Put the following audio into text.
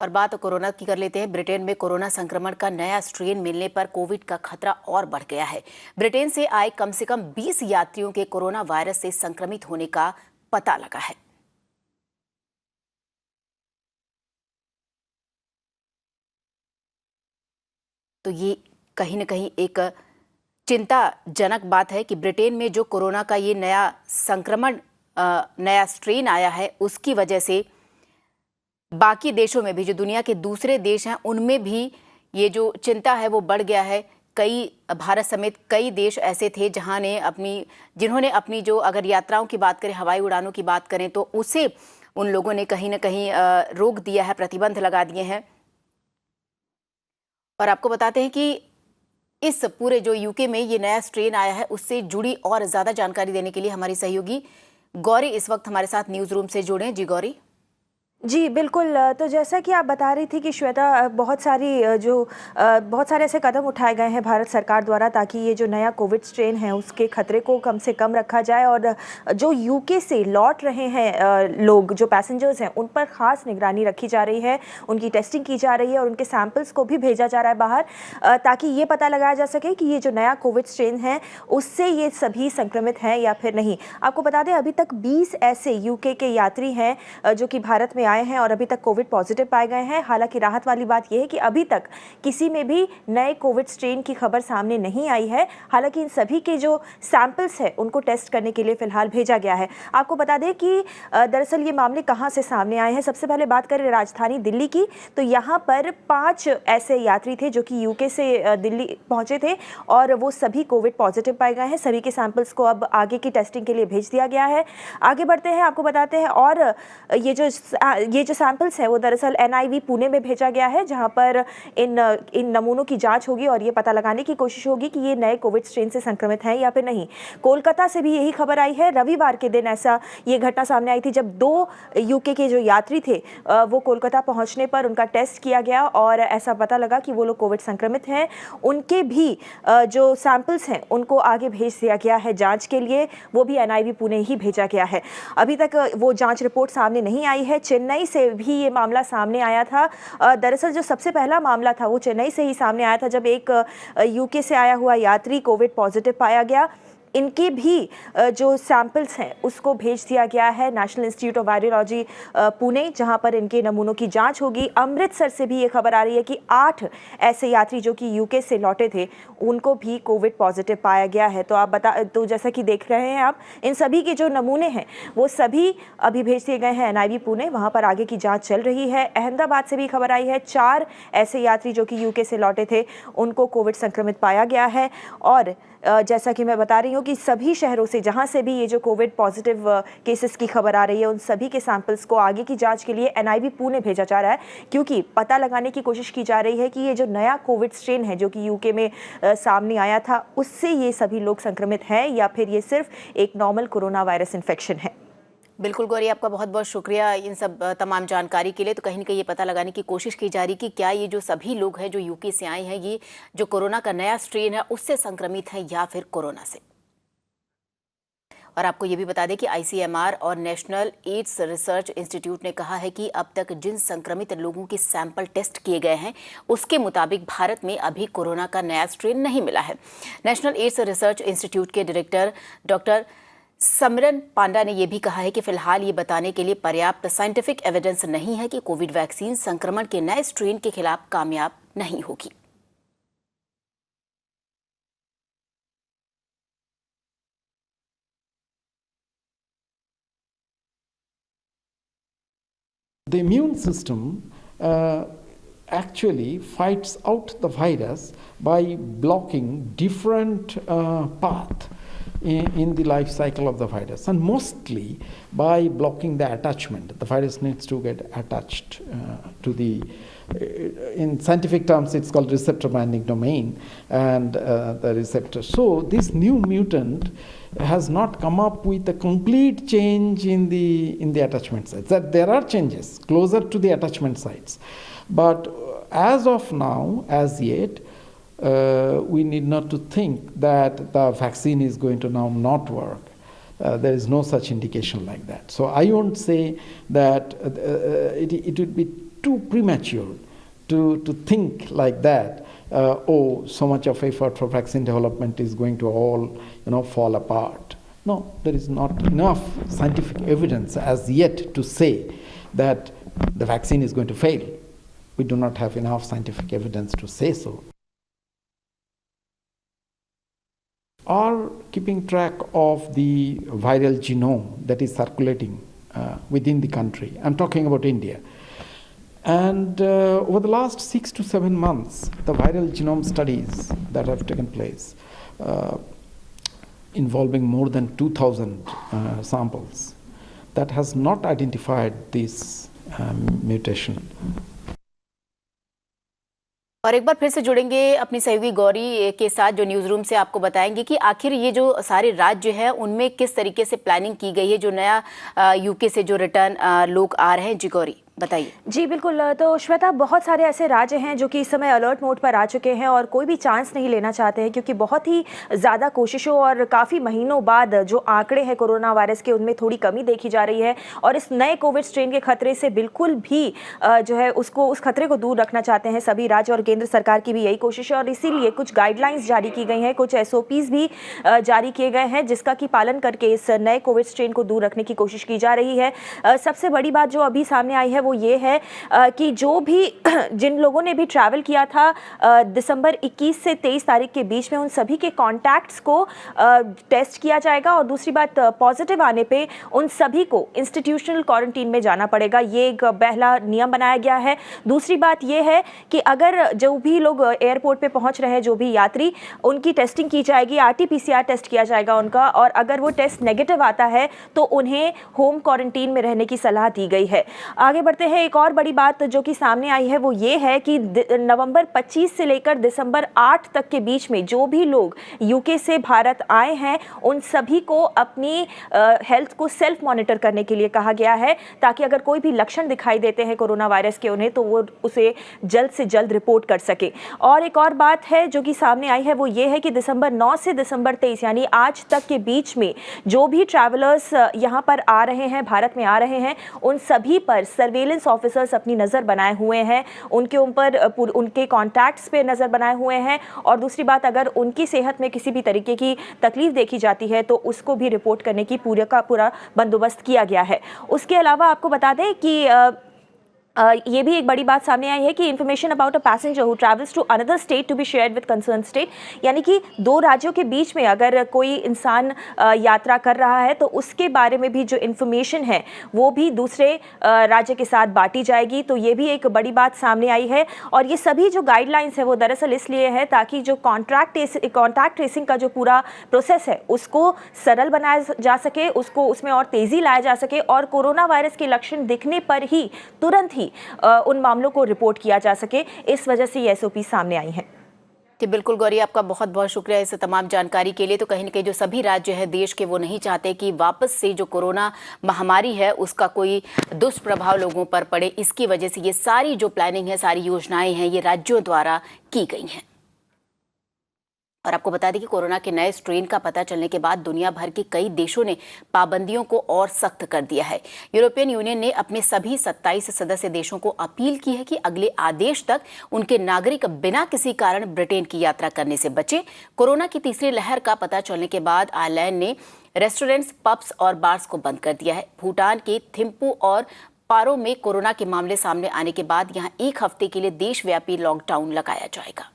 और बात कोरोना की कर लेते हैं। ब्रिटेन में कोरोना संक्रमण का नया स्ट्रेन मिलने पर कोविड का खतरा और बढ़ गया है। ब्रिटेन से आए कम से कम 20 यात्रियों के कोरोना वायरस से संक्रमित होने का पता लगा है। तो ये कहीं न कहीं एक चिंताजनक बात है कि ब्रिटेन में जो कोरोना का ये नया संक्रमण नया स्ट्रेन आया है, उसकी वजह से बाकी देशों में भी, जो दुनिया के दूसरे देश हैं, उनमें भी ये जो चिंता है वो बढ़ गया है। भारत समेत कई देश ऐसे थे जिन्होंने अपनी जो, अगर यात्राओं की बात करें, हवाई उड़ानों की बात करें, तो उसे उन लोगों ने कहीं ना कहीं रोक दिया है, प्रतिबंध लगा दिए हैं। और आपको बताते हैं कि इस पूरे जो यूके में ये नया स्ट्रेन आया है, उससे जुड़ी और ज़्यादा जानकारी देने के लिए हमारी सहयोगी गौरी इस वक्त हमारे साथ न्यूज़ रूम से जुड़े हैं। जी गौरी। जी बिल्कुल। तो जैसा कि आप बता रही थी कि श्वेता, बहुत सारे ऐसे कदम उठाए गए हैं भारत सरकार द्वारा ताकि ये जो नया कोविड स्ट्रेन है उसके खतरे को कम से कम रखा जाए। और जो यूके से लौट रहे हैं लोग, जो पैसेंजर्स हैं, उन पर ख़ास निगरानी रखी जा रही है, उनकी टेस्टिंग की जा रही है और उनके सैंपल्स को भी भेजा जा रहा है बाहर, ताकि ये पता लगाया जा सके कि ये जो नया कोविड स्ट्रेन है उससे ये सभी संक्रमित हैं या फिर नहीं। आपको बता दें, अभी तक 20 ऐसे यूके के यात्री हैं जो कि भारत में आए हैं और अभी तक कोविड पॉजिटिव पाए गए हैं। हालांकि राहत वाली बात यह है कि अभी तक किसी में भी नए कोविड स्ट्रेन की खबर सामने नहीं आई है। हालांकि इन सभी के जो सैंपल्स हैं उनको टेस्ट करने के लिए फिलहाल भेजा गया है। आपको बता दें कि दरअसल ये मामले कहां से सामने आए हैं। सबसे पहले बात करें राजधानी दिल्ली की, तो यहां पर 5 ऐसे यात्री थे जो कि यूके से दिल्ली पहुंचे थे और वो सभी कोविड पॉजिटिव पाए गए हैं। सभी के सैंपल्स को अब आगे की टेस्टिंग के लिए भेज दिया गया है। आगे बढ़ते हैं, आपको बताते हैं, और ये जो सैंपल्स है वो दरअसल NIV पुणे में भेजा गया है, जहां पर इन नमूनों की जांच होगी और ये पता लगाने की कोशिश होगी कि ये नए कोविड स्ट्रेन से संक्रमित हैं या फिर नहीं। कोलकाता से भी यही खबर आई है। रविवार के दिन ये घटना सामने आई थी जब 2 यूके के जो यात्री थे वो कोलकाता पहुंचने पर उनका टेस्ट किया गया और ऐसा पता लगा कि वो लोग कोविड संक्रमित हैं। उनके भी जो सैंपल्स हैं उनको आगे भेज दिया गया है जाँच के लिए, वो भी NIV पुणे ही भेजा गया है। अभी तक वो जाँच रिपोर्ट सामने नहीं आई है। चेन्नई से भी ये मामला सामने आया था। दरअसल जो सबसे पहला मामला था वो चेन्नई से ही सामने आया था, जब एक यूके से आया हुआ यात्री कोविड पॉजिटिव पाया गया। इनके भी जो सैंपल्स हैं उसको भेज दिया गया है national institute of virology Pune, जहां पर इनके नमूनों की जांच होगी। अमृतसर से भी ये खबर आ रही है कि 8 ऐसे यात्री जो कि यूके से लौटे थे उनको भी कोविड पॉजिटिव पाया गया है। तो जैसा कि देख रहे हैं आप, इन सभी के जो नमूने हैं वो सभी अभी भेज दिए गए हैं NIV पुणे, वहाँ पर आगे की जाँच चल रही है। अहमदाबाद से भी खबर आई है, 4 ऐसे यात्री जो कि यूके से लौटे थे उनको कोविड संक्रमित पाया गया है। और जैसा कि मैं बता रही हूँ कि सभी शहरों से जहां से भी ये जो कोविड पॉजिटिव केसेस की खबर आ रही है, उन सभी के सैंपल्स को आगे की जांच के लिए NIV पुणे भेजा जा रहा है, क्योंकि पता लगाने की कोशिश की जा रही है कि ये जो नया कोविड स्ट्रेन है जो कि यूके में सामने आया था, उससे ये सभी लोग संक्रमित हैं या फिर ये सिर्फ एक नॉर्मल कोरोना वायरस इन्फेक्शन है। बिल्कुल गौरी, आपका बहुत बहुत शुक्रिया इन सब तमाम जानकारी के लिए। तो कहीं ना कहीं ये पता लगाने की कोशिश की जा रही कि क्या ये जो सभी लोग हैं जो यूके से आए हैं, ये जो कोरोना का नया स्ट्रेन है उससे संक्रमित है या फिर कोरोना से। और आपको ये भी बता दें कि ICMR और नेशनल एड्स रिसर्च इंस्टीट्यूट ने कहा है कि अब तक जिन संक्रमित लोगों के सैंपल टेस्ट किए गए हैं उसके मुताबिक भारत में अभी कोरोना का नया स्ट्रेन नहीं मिला है। नेशनल एड्स रिसर्च इंस्टीट्यूट के डायरेक्टर डॉक्टर समरन पांडा ने यह भी कहा है कि फिलहाल ये बताने के लिए पर्याप्त साइंटिफिक एविडेंस नहीं है कि कोविड वैक्सीन संक्रमण के नए स्ट्रेन के खिलाफ कामयाब नहीं होगी। The immune system actually fights out the virus by blocking different paths in the life cycle of the virus, and mostly by blocking the attachment. The virus needs to get attached to the, in scientific terms it's called receptor binding domain, and the receptor. So this new mutant has not come up with a complete change in the attachment sites. That there are changes closer to the attachment sites, but as of now, as yet, we need not to think that the vaccine is going to now not work. There is no such indication like that. So I won't say that it would be too premature to think like that. Oh, so much of effort for vaccine development is going to all, fall apart. No, there is not enough scientific evidence as yet to say that the vaccine is going to fail. We do not have enough scientific evidence to say so. Are keeping track of the viral genome that is circulating within the country. I'm talking about India. And over the last 6 to 7 months, the viral genome studies that have taken place, involving more than 2,000 samples, that has not identified this mutation. और एक बार फिर से जुड़ेंगे अपनी सहयोगी गौरी के साथ जो न्यूज़ रूम से आपको बताएंगे कि आखिर ये जो सारे राज्य हैं उनमें किस तरीके से प्लानिंग की गई है जो नया यूके से जो रिटर्न लोग आ रहे हैं। जी गौरी बताइए। जी बिल्कुल, तो श्वेता बहुत सारे ऐसे राज्य हैं जो कि इस समय अलर्ट मोड पर आ चुके हैं और कोई भी चांस नहीं लेना चाहते हैं क्योंकि बहुत ही ज़्यादा कोशिशों और काफ़ी महीनों बाद जो आंकड़े हैं कोरोना वायरस के उनमें थोड़ी कमी देखी जा रही है और इस नए कोविड स्ट्रेन के खतरे से बिल्कुल भी जो है उस खतरे को दूर रखना चाहते हैं सभी राज्य और केंद्र सरकार की भी यही कोशिश है और इसीलिए कुछ गाइडलाइंस जारी की गई हैं, कुछ SOPs भी जारी किए गए हैं जिसका कि पालन करके इस नए कोविड स्ट्रेन को दूर रखने की कोशिश की जा रही है। सबसे बड़ी बात जो अभी सामने आई है वो ये है कि जो भी जिन लोगों ने भी ट्रैवल किया था दिसंबर 21 से 23 तारीख के बीच में उन सभी के कॉन्टैक्ट्स को टेस्ट किया जाएगा और दूसरी बात पॉजिटिव आने पे उन सभी को इंस्टीट्यूशनल क्वारंटीन में जाना पड़ेगा। ये एक पहला नियम बनाया गया है। दूसरी बात ये है कि अगर जो भी लोग एयरपोर्ट पे पहुंच रहे हैं जो भी यात्री उनकी टेस्टिंग की जाएगी, RT-PCR टेस्ट किया जाएगा उनका और अगर वो टेस्ट नेगेटिव आता है तो उन्हें होम क्वारंटीन में रहने की सलाह दी गई है। आगे बढ़ते हैं, एक और बड़ी बात जो कि सामने आई है वो ये है कि नवंबर 25 से लेकर दिसंबर 8 तक के बीच में जो भी लोग यूके से भारत आए हैं उन सभी को अपनी हेल्थ को सेल्फ मॉनिटर करने के लिए कहा गया है ताकि अगर कोई भी लक्षण दिखाई देते हैं कोरोना वायरस के उन्हें तो वो उसे जल्द से जल्द रिपोर्ट कर सके। और एक और बात है जो कि सामने आई है वो ये है कि दिसंबर 9 से दिसंबर 23 यानी आज तक के बीच में जो भी ट्रैवलर्स यहाँ पर आ रहे हैं, भारत में आ रहे हैं, उन सभी पर सर्वेलेंस ऑफिसर्स अपनी नज़र बनाए हुए हैं, उनके ऊपर उनके कॉन्टैक्ट्स पे नज़र बनाए हुए हैं और दूसरी बात अगर उनकी सेहत में किसी भी तरीके की तकलीफ देखी जाती है तो उसको भी रिपोर्ट करने की पूरा का पूरा बंदोबस्त किया गया है। उसके अलावा आपको बता दें कि ये भी एक बड़ी बात सामने आई है कि information about a passenger who travels to another state to be shared with concern state, यानी कि दो राज्यों के बीच में अगर कोई इंसान यात्रा कर रहा है तो उसके बारे में भी जो इन्फॉर्मेशन है वो भी दूसरे राज्य के साथ बांटी जाएगी। तो ये भी एक बड़ी बात सामने आई है और ये सभी जो गाइडलाइंस है वो दरअसल इसलिए है ताकि जो कॉन्टैक्ट ट्रेसिंग का जो पूरा प्रोसेस है उसको सरल बनाया जा सके, उसको उसमें और तेज़ी लाया जा सके और कोरोना वायरस के लक्षण दिखने पर ही तुरंत उन मामलों को रिपोर्ट किया जा सके। इस वजह से ये SOP सामने आई हैं। कि बिल्कुल गौरी, आपका बहुत बहुत शुक्रिया इस तमाम जानकारी के लिए। तो कहीं न कहीं जो सभी राज्य हैं देश के वो नहीं चाहते कि वापस से जो कोरोना महामारी है उसका कोई दुष्प्रभाव लोगों पर पड़े। इसकी वजह से ये सारी जो प्लानिंग है, सारी योजनाएं हैं, ये राज्यों द्वारा की गई हैं। और आपको बता दें कि कोरोना के नए स्ट्रेन का पता चलने के बाद दुनिया भर के कई देशों ने पाबंदियों को और सख्त कर दिया है। यूरोपियन यूनियन ने अपने सभी 27 सदस्य देशों को अपील की है कि अगले आदेश तक उनके नागरिक बिना किसी कारण ब्रिटेन की यात्रा करने से बचे। कोरोना की तीसरी लहर का पता चलने के बाद आयरलैंड ने रेस्टोरेंट्स, पब्स और बार्स को बंद कर दिया है। भूटान के थिम्पू और पारो में कोरोना के मामले सामने आने के बाद यहाँ एक हफ्ते के लिए देशव्यापी लॉकडाउन लगाया जाएगा।